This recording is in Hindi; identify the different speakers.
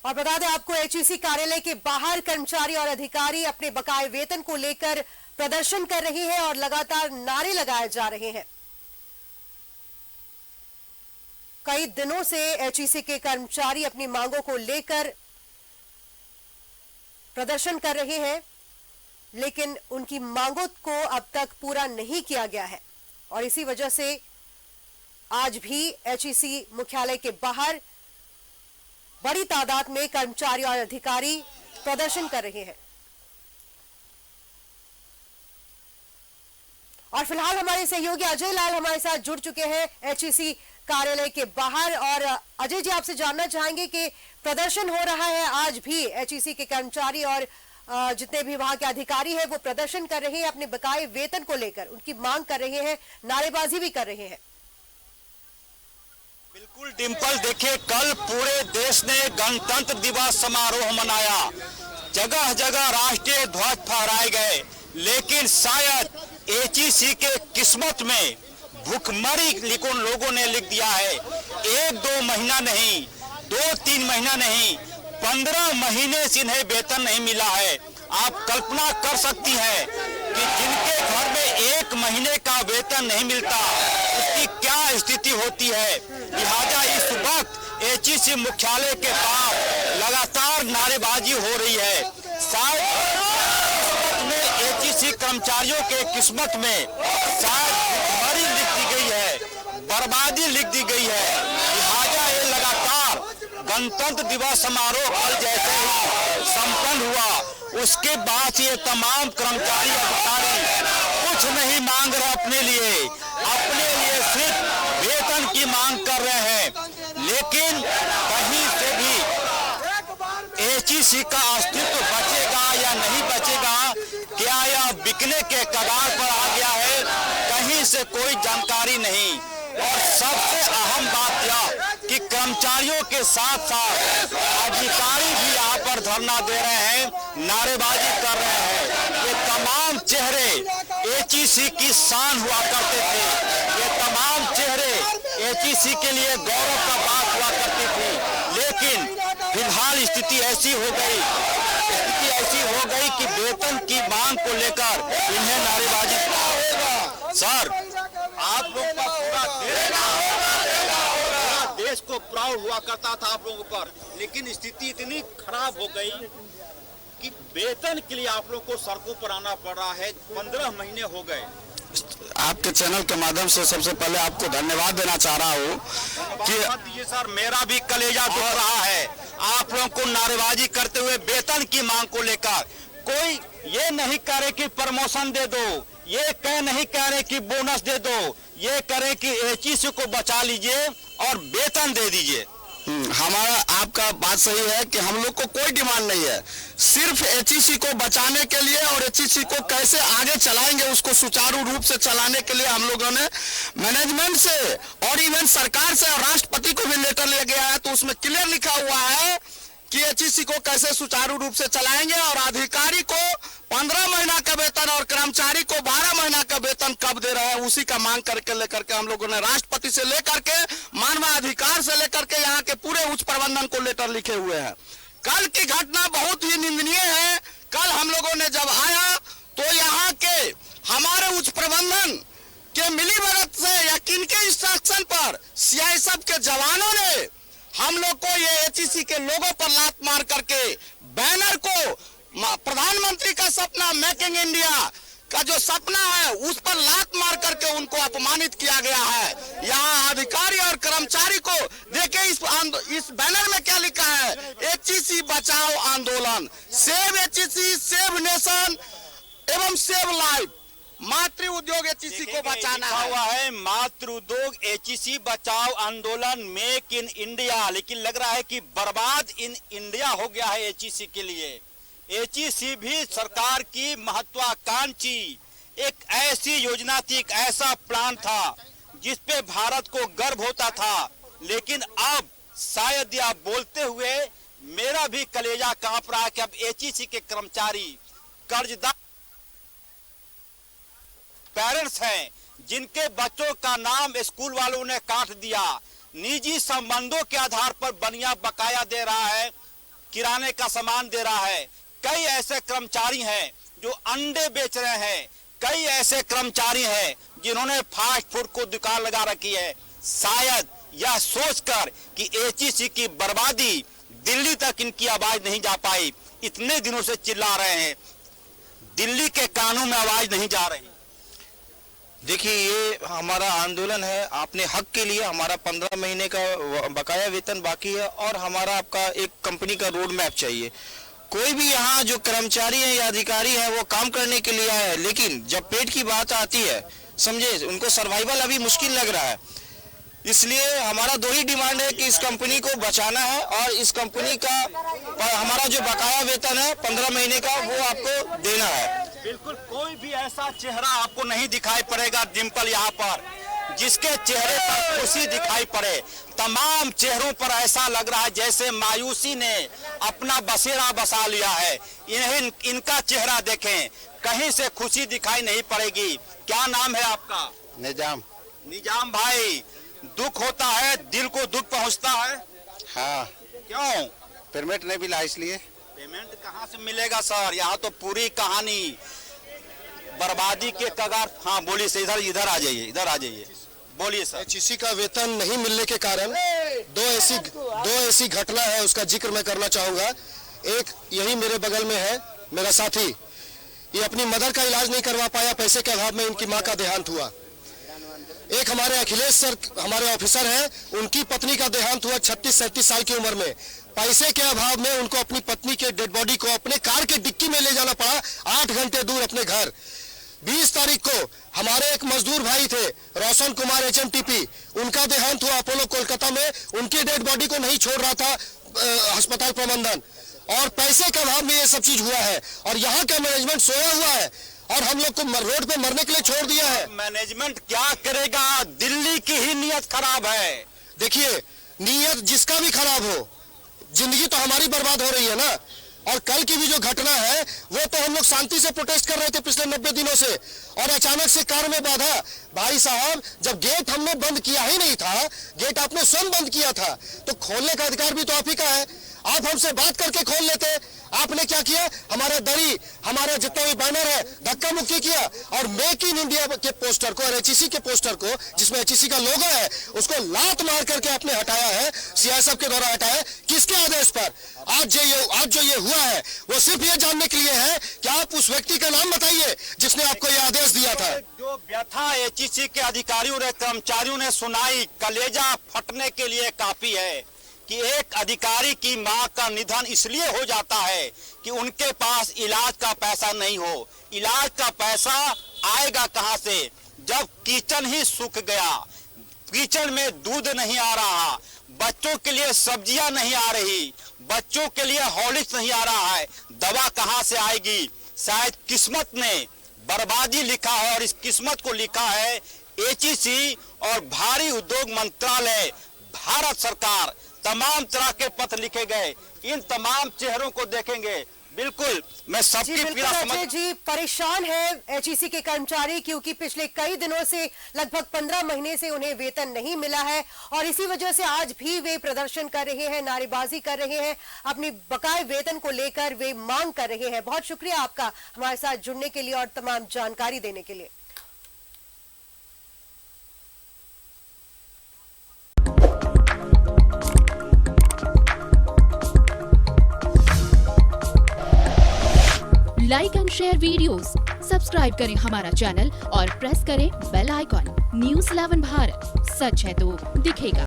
Speaker 1: और बता दें आपको, एचईसी कार्यालय के बाहर कर्मचारी और अधिकारी अपने बकाये वेतन को लेकर प्रदर्शन कर रहे हैं और लगातार नारे लगाए जा रहे हैं। कई दिनों से एचईसी के कर्मचारी अपनी मांगों को लेकर प्रदर्शन कर रहे हैं, लेकिन उनकी मांगों को अब तक पूरा नहीं किया गया है और इसी वजह से आज भी एचईसी मुख्यालय के बाहर बड़ी तादाद में कर्मचारी और अधिकारी प्रदर्शन कर रहे हैं। और फिलहाल हमारे सहयोगी अजय लाल हमारे साथ जुड़ चुके हैं एचईसी कार्यालय के बाहर। और अजय जी, आपसे जानना चाहेंगे कि प्रदर्शन हो रहा है आज भी, एचईसी के कर्मचारी और जितने भी वहां के अधिकारी हैं वो प्रदर्शन कर रहे हैं, अपने बकाये वेतन को लेकर उनकी मांग कर रहे हैं, नारेबाजी भी कर रहे हैं।
Speaker 2: बिल्कुल डिंपल, देखिए कल पूरे देश ने गणतंत्र दिवस समारोह मनाया, जगह जगह राष्ट्रीय ध्वज फहराए गए, लेकिन शायद एचईसी के किस्मत में भुखमरी लोगों ने लिख दिया है। 1-2 महीना नहीं, 2-3 महीना नहीं, 15 महीने से इन्हें वेतन नहीं मिला है। आप कल्पना कर सकती हैं कि जिनके घर में 1 महीने का वेतन नहीं मिलता उसकी क्या स्थिति होती है। लिहाजा इस वक्त एचईसी मुख्यालय के पास लगातार नारेबाजी हो रही है। शायद एचईसी कर्मचारियों के किस्मत में शायद भुखमरी लिख दी गई है, बर्बादी लिख दी गई है। लिहाजा ये लगातार गणतंत्र दिवस समारोह कल जैसे ही संपन्न हुआ, उसके बाद ये तमाम कर्मचारी अधिकारी कुछ नहीं मांग रहे अपने लिए सिर्फ वेतन की मांग कर रहे हैं। लेकिन कहीं से भी एचईसी का अस्तित्व बचेगा या नहीं बचेगा, क्या यह बिकने के कगार पर आ गया है, कहीं से कोई जानकारी नहीं। और सबसे अहम बात यह कि कर्मचारियों के साथ साथ अधिकारी भी यहाँ पर धरना दे रहे हैं, नारेबाजी कर रहे हैं। ये तमाम चेहरे एचईसी की शान हुआ करते थे, ये तमाम चेहरे एचईसी के लिए गौरव का बात हुआ करती थी, लेकिन फिलहाल स्थिति ऐसी हो गई कि वेतन की मांग को लेकर इन्हें नारेबाजी सर आप लोग का पूरा देश को प्राउड हुआ करता था आप लोगों पर, लेकिन स्थिति इतनी खराब हो गई कि वेतन के लिए आप लोग को सड़कों पर आना पड़ रहा है। 15 महीने हो गए।
Speaker 3: आपके चैनल के माध्यम से सबसे पहले आपको धन्यवाद देना चाह रहा हूँ कि
Speaker 2: ये सर मेरा भी कलेजा दुख रहा है आप लोगों को नारेबाजी करते हुए वेतन की मांग को लेकर। कोई ये नहीं कह रहे कि प्रमोशन दे दो, ये नहीं कह रहे कि बोनस दे दो, ये करें कि एचईसी को बचा लीजिए और वेतन दे दीजिए।
Speaker 3: हमारा आपका बात सही है कि हम लोग को कोई डिमांड नहीं है, सिर्फ एचईसी को बचाने के लिए और एचईसी को कैसे आगे चलाएंगे उसको सुचारू रूप से चलाने के लिए हम लोगों ने मैनेजमेंट से और इवन सरकार से और राष्ट्रपति को भी लेटर ले गया है। तो उसमें क्लियर लिखा हुआ है कि एचईसी को कैसे सुचारू रूप से चलाएंगे और अधिकारी को 15 महीना का वेतन और कर्मचारी को 12 महीना का वेतन कब दे रहे हैं, उसी का मांग करके लेकर के हम लोगों ने राष्ट्रपति से लेकर के मानवाधिकार से लेकर के यहाँ के पूरे उच्च प्रबंधन को लेटर लिखे हुए हैं। कल की घटना बहुत ही निंदनीय है। कल हम लोगों ने जब आया तो यहाँ के हमारे उच्च प्रबंधन के मिलीभगत से या किनके इंस्ट्रक्शन पर सीआईएसएफ के जवानों ने हम लोग को ये एचईसी के लोगों पर लात मार करके बैनर को, प्रधानमंत्री का सपना मेकिंग इंडिया का जो सपना है उस पर लात मार करके उनको अपमानित किया गया है। यहाँ अधिकारी और कर्मचारी को देखे इस बैनर में क्या लिखा है, एचईसी बचाओ आंदोलन, सेव एचईसी, सेव नेशन एवं सेव लाइफ। मातृ उद्योग एचईसी को बचाना
Speaker 2: हुआ है, मातृ उद्योग एचईसी बचाओ आंदोलन, मेक इन इंडिया। लेकिन लग रहा है कि बर्बाद इन इंडिया हो गया है एचईसी के लिए। एचईसी भी सरकार की महत्वाकांक्षी एक ऐसी योजना थी, एक ऐसा प्लान था जिस पे भारत को गर्व होता था। लेकिन अब शायद यह बोलते हुए मेरा भी कलेजा कांप रहा है कि अब एचईसी के कर्मचारी कर्जदार पेरेंट्स हैं जिनके बच्चों का नाम स्कूल वालों ने काट दिया, निजी संबंधों के आधार पर बनिया बकाया दे रहा है, किराने का सामान दे रहा है, कई ऐसे कर्मचारी हैं जो अंडे बेच रहे हैं, कई ऐसे कर्मचारी हैं जिन्होंने फास्ट फूड को दुकान लगा रखी है। शायद यह सोचकर कि एचईसी की बर्बादी दिल्ली तक इनकी आवाज नहीं जा पाई, इतने दिनों से चिल्ला रहे हैं, दिल्ली के कानून में आवाज नहीं जा रही।
Speaker 3: देखिए, ये हमारा आंदोलन है अपने हक के लिए। हमारा 15 महीने का बकाया वेतन बाकी है और हमारा आपका एक कंपनी का रोड मैप चाहिए। कोई भी यहाँ जो कर्मचारी है या अधिकारी है वो काम करने के लिए आया है, लेकिन जब पेट की बात आती है, समझे, उनको सर्वाइवल अभी मुश्किल लग रहा है। इसलिए हमारा दो ही डिमांड है कि इस कंपनी को बचाना है और इस कंपनी का हमारा जो बकाया वेतन है 15 महीने का वो आपको देना है।
Speaker 2: बिल्कुल, कोई भी ऐसा चेहरा आपको नहीं दिखाई पड़ेगा डिम्पल यहाँ पर जिसके चेहरे पर खुशी दिखाई पड़े। तमाम चेहरों पर ऐसा लग रहा है जैसे मायूसी ने अपना बसेरा बसा लिया है। इनका चेहरा देखें, कहीं से खुशी दिखाई नहीं पड़ेगी। क्या नाम है आपका?
Speaker 3: निजाम।
Speaker 2: निजाम भाई, दुख होता है, दिल को दुख पहुंचता है।
Speaker 3: हाँ।
Speaker 2: क्यों?
Speaker 3: पेमेंट नहीं मिला इसलिए।
Speaker 2: पेमेंट कहाँ से मिलेगा सर? यहाँ तो पूरी कहानी बर्बादी के कगार। हाँ बोलिए सर, इधर आ जाइए, इधर आ जाइए, बोलिए सर।
Speaker 4: एचईसी का वेतन नहीं मिलने के कारण दो ऐसी घटना है, उसका जिक्र मैं करना चाहूंगा। एक यही मेरे बगल में है मेरा साथी, ये अपनी मदर का इलाज नहीं करवा पाया, पैसे के अभाव में उनकी मां का देहांत हुआ। एक हमारे अखिलेश सर, हमारे ऑफिसर हैं, उनकी पत्नी का देहांत हुआ 36-37 साल की उम्र में। पैसे के अभाव में उनको अपनी पत्नी के डेड बॉडी को अपने कार के डिक्की में ले जाना पड़ा, 8 घंटे दूर अपने घर। 20 तारीख को हमारे एक मजदूर भाई थे रोशन कुमार HMTP, उनका देहांत हुआ अपोलो कोलकाता में। उनकी डेड बॉडी को नहीं छोड़ रहा था अस्पताल प्रबंधन, और पैसे के अभाव में ये सब चीज हुआ है। और यहाँ का मैनेजमेंट सोया हुआ है और हम लोग को रोड पे मरने के लिए छोड़ दिया है।
Speaker 2: मैनेजमेंट क्या करेगा? दिल्ली की ही नीयत खराब है।
Speaker 4: देखिए, नीयत जिसका भी खराब हो, जिंदगी तो हमारी बर्बाद हो रही है ना। और कल की भी जो घटना है वो तो हम लोग शांति से प्रोटेस्ट कर रहे थे पिछले 90 दिनों से, और अचानक से कार में बाधा। भाई साहब, जब गेट हमने बंद किया ही नहीं था, गेट आपने स्वयं बंद किया था, तो खोलने का अधिकार भी तो आप ही का है। आप हमसे बात करके खोल लेते। आपने क्या किया? हमारा दरी, हमारा जितना भी बैनर है, धक्का मुक्की किया, और मेक इन इंडिया के पोस्टर को और एचईसी के पोस्टर को, जिसमें एचईसी का लोगो है, उसको लात मार करके आपने हटाया है, सीआईएसएफ के द्वारा हटाया है। किसके आदेश पर? आज जो ये हुआ है वो सिर्फ ये जानने के लिए है कि आप उस व्यक्ति का नाम बताइए जिसने आपको ये आदेश दिया था।
Speaker 2: जो व्यथा एचईसी के अधिकारियों ने, कर्मचारियों ने सुनाई, कलेजा फटने के लिए काफी है कि एक अधिकारी की मां का निधन इसलिए हो जाता है कि उनके पास इलाज का पैसा नहीं हो। इलाज का पैसा आएगा कहां से जब किचन ही सूख गया, किचन में दूध नहीं आ रहा, बच्चों के लिए सब्जियां नहीं आ रही, बच्चों के लिए हॉर्लिक्स नहीं आ रहा है, दवा कहां से आएगी? शायद किस्मत ने बर्बादी लिखा है, और इस किस्मत को लिखा है एचईसी और भारी उद्योग मंत्रालय, भारत सरकार। तमाम तरह के पत्र लिखे गए, इन तमाम चेहरों को देखेंगे, बिल्कुल मैं सबकी पीड़ा समझ।
Speaker 1: जी, परेशान है एचईसी के कर्मचारी, क्योंकि पिछले कई दिनों से, लगभग 15 महीने से उन्हें वेतन नहीं मिला है, और इसी वजह से आज भी वे प्रदर्शन कर रहे हैं, नारेबाजी कर रहे हैं, अपनी बकाये वेतन को लेकर वे मांग कर रहे हैं। बहुत शुक्रिया आपका हमारे साथ जुड़ने के लिए और तमाम जानकारी देने के लिए।
Speaker 5: Like and share videos, subscribe करें हमारा चैनल और प्रेस करें बेल आइकॉन। न्यूज़ 11 भारत, सच है तो दिखेगा।